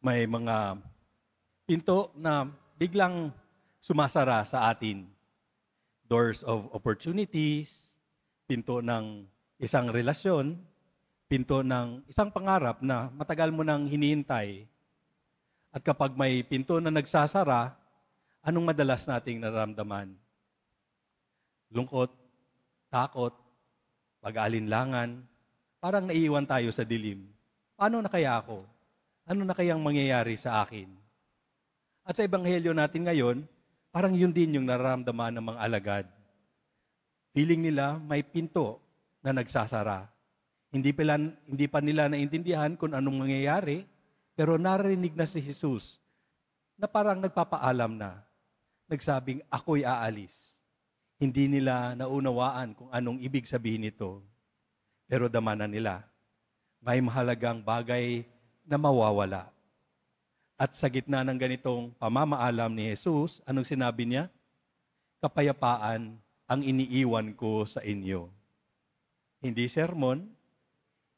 may mga pinto na biglang sumasara sa atin. Doors of opportunities, pinto ng isang relasyon, pinto ng isang pangarap na matagal mo nang hinihintay. At kapag may pinto na nagsasara, anong madalas nating nararamdaman? Lungkot, takot, pag-aalinlangan, parang naiiwan tayo sa dilim. Paano na kaya ako? Ano na kayang mangyayari sa akin? At sa ebanghelyo natin ngayon, parang yun din yung nararamdaman ng mga alagad. Feeling nila may pinto na nagsasara. Hindi pa nila naintindihan kung anong mangyayari, pero narinig na si Jesus na parang nagpapaalam na, nagsabing, ako'y aalis. Hindi nila naunawaan kung anong ibig sabihin nito, pero damanan nila. May mahalagang bagay na mawawala. At sa gitna ng ganitong pamamaalam ni Jesus, anong sinabi niya? Kapayapaan ang iniiwan ko sa inyo. Hindi sermon,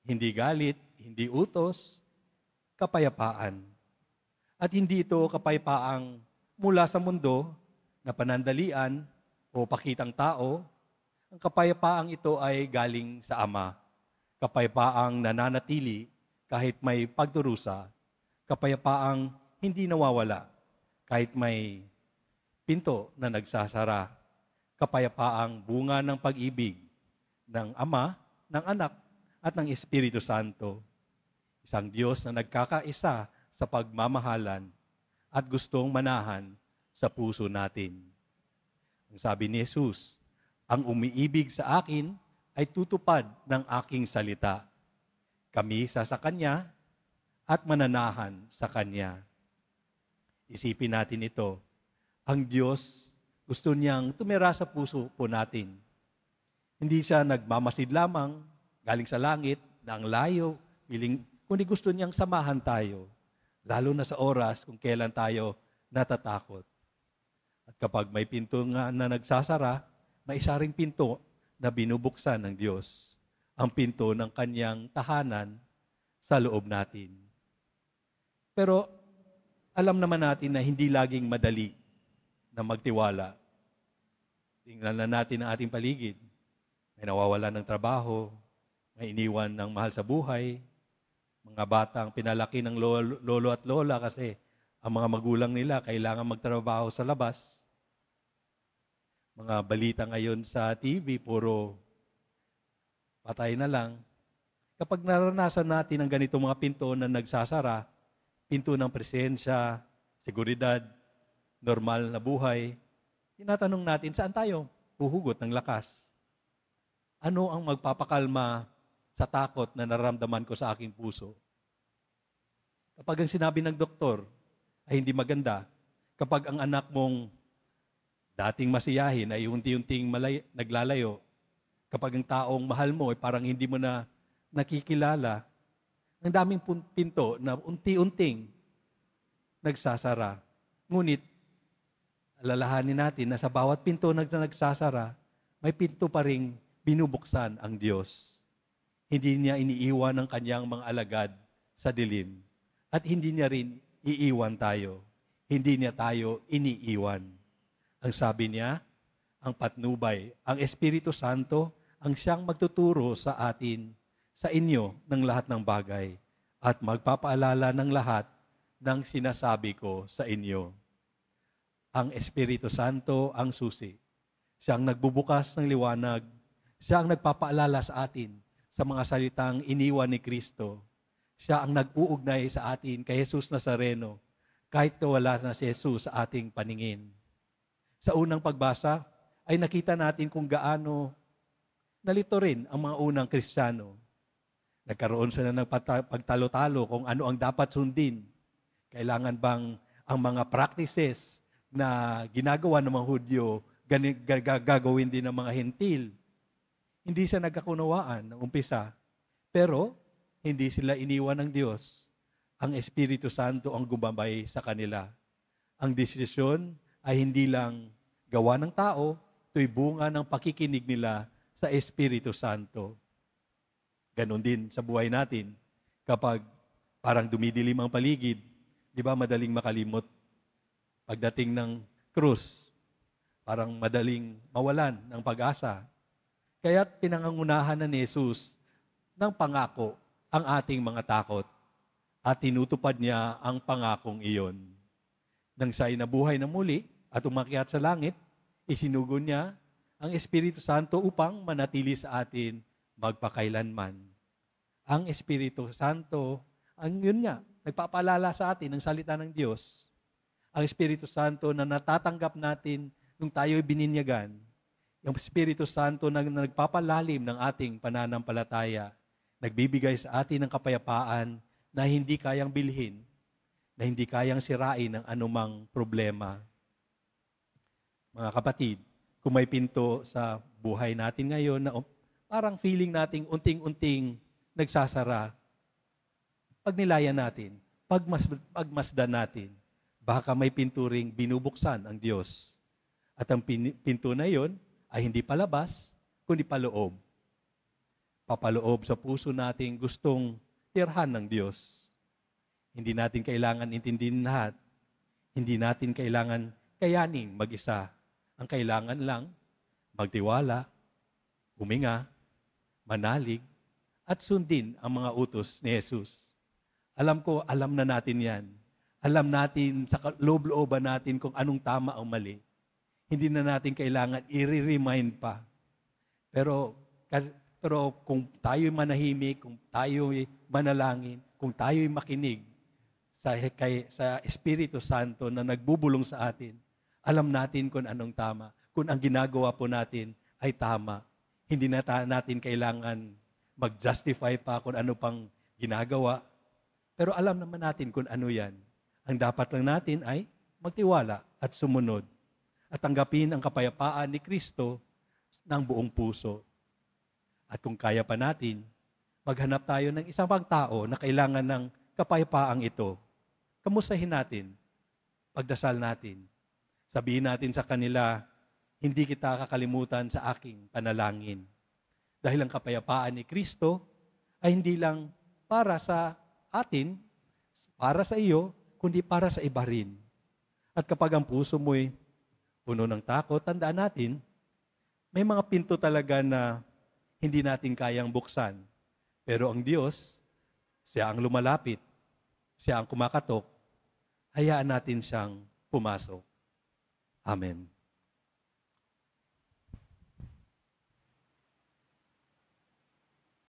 hindi galit, hindi utos, kapayapaan. At hindi ito kapayapaang mula sa mundo na panandalian o pakitang tao. Ang kapayapaang ito ay galing sa Ama. Kapayapaang nananatili kahit may pagdurusa, kapayapaang hindi nawawala kahit may pinto na nagsasara, kapayapaang bunga ng pag-ibig ng Ama, ng Anak, at ng Espiritu Santo. Isang Diyos na nagkakaisa sa pagmamahalan at gustong manahan sa puso natin. Ang sabi ni Jesus, ang umiibig sa akin ay tutupad ng aking salita. Kami sa Kanya at mananahan sa Kanya. Isipin natin ito. Ang Diyos, gusto niyang tumira sa puso po natin. Hindi siya nagmamasid lamang, galing sa langit, na ang layo, kundi gusto niyang samahan tayo. Lalo na sa oras kung kailan tayo natatakot. At kapag may pinto nga na nagsasara, may isa ring pinto na binubuksan ng Diyos. Ang pinto ng Kanyang tahanan sa loob natin. Pero alam naman natin na hindi laging madali na magtiwala. Tingnan na natin ang ating paligid. May nawawalan ng trabaho, may iniwan ng mahal sa buhay, mga batang pinalaki ng lolo at lola kasi ang mga magulang nila kailangan magtrabaho sa labas. Mga balita ngayon sa TV, puro patay na lang. Kapag naranasan natin ang ganitong mga pinto na nagsasara, pinto ng presensya, seguridad, normal na buhay, tinatanong natin, saan tayo huhugot ng lakas? Ano ang magpapakalma sa takot na nararamdaman ko sa aking puso? Kapag ang sinabi ng doktor ay hindi maganda, kapag ang anak mong dating masiyahin ay unti-unting naglalayo, kapag ang taong mahal mo ay parang hindi mo na nakikilala, ang daming pinto na unti-unting nagsasara. Ngunit, alalahanin natin na sa bawat pinto na nagsasara, may pinto pa ring binubuksan ang Diyos. Hindi niya iniiwan ang Kanyang mga alagad sa dilim. At hindi niya rin iiwan tayo. Hindi niya tayo iniiwan. Ang sabi niya, ang patnubay, ang Espiritu Santo, ang siyang magtuturo sa atin, sa inyo, ng lahat ng bagay at magpapaalala ng lahat ng sinasabi ko sa inyo. Ang Espiritu Santo ang susi. Siya ang nagbubukas ng liwanag. Siya ang nagpapaalala sa atin sa mga salitang iniwan ni Kristo. Siya ang nag-uugnay sa atin kay Jesus Nazareno kahit wala na si Jesus sa ating paningin. Sa unang pagbasa ay nakita natin kung gaano nalito rin ang mga unang Kristiyano. Nagkaroon sila ng pagtalo-talo kung ano ang dapat sundin. Kailangan bang ang mga practices na ginagawa ng mga Hudyo gagawin din ng mga Hentil? Hindi sila nagkakunawaan ng umpisa. Pero hindi sila iniwan ng Diyos. Ang Espiritu Santo ang gumabay sa kanila. Ang desisyon ay hindi lang gawa ng tao, ito'y bunga ng pakikinig nila sa Espiritu Santo. Ganon din sa buhay natin. Kapag parang dumidilim ang paligid, Di ba madaling makalimot? Pagdating ng krus, parang madaling mawalan ng pag-asa. Kaya't pinangangunahan na ni Jesus ng pangako ang ating mga takot at tinutupad niya ang pangakong iyon. Nang siya ay nabuhay na muli at umakyat sa langit, isinugo niya ang Espiritu Santo upang manatili sa atin magpakailanman. Ang Espiritu Santo, yun nga, nagpapaalala sa atin ng salita ng Diyos. Ang Espiritu Santo na natatanggap natin nung tayo'y bininyagan. Yung Espiritu Santo na nagpapalalim ng ating pananampalataya, nagbibigay sa atin ng kapayapaan na hindi kayang bilhin, na hindi kayang sirain ng anumang problema. Mga kapatid, kung may pinto sa buhay natin ngayon na parang feeling nating unting-unting nagsasara, pagnilayan natin, pagmasdan natin, baka may pinto ring binubuksan ang Diyos. At ang pinto na yon ay hindi palabas, kundi paloob. Papaloob sa puso nating gustong tirhan ng Diyos. Hindi natin kailangan intindihin lahat. Hindi natin kailangan kayaning mag-isa. Ang kailangan lang, magtiwala, huminga, manalig, at sundin ang mga utos ni Jesus. Alam ko, alam na natin yan. Alam natin sa loob-looban natin kung anong tama ang mali. Hindi na natin kailangan i-remind pa. Pero kung tayo'y manahimik, kung tayo'y manalangin, kung tayo'y makinig sa Espiritu Santo na nagbubulong sa atin, alam natin kung anong tama. Kung ang ginagawa po natin ay tama. Hindi na natin kailangan mag-justify pa kung ano pang ginagawa. Pero alam naman natin kung ano yan. Ang dapat lang natin ay magtiwala at sumunod. At tanggapin ang kapayapaan ni Kristo ng buong puso. At kung kaya pa natin, maghanap tayo ng isang pang tao na kailangan ng kapayapaang ito. Kamustahin natin, pagdasal natin. Sabihin natin sa kanila, hindi kita kakalimutan sa aking panalangin. Dahil ang kapayapaan ni Kristo ay hindi lang para sa atin, para sa iyo, kundi para sa iba rin. At kapag ang puso mo'y puno ng takot, tandaan natin, may mga pinto talaga na hindi natin kayang buksan. Pero ang Diyos, siya ang lumalapit, siya ang kumakatok, hayaan natin siyang pumasok. Amen.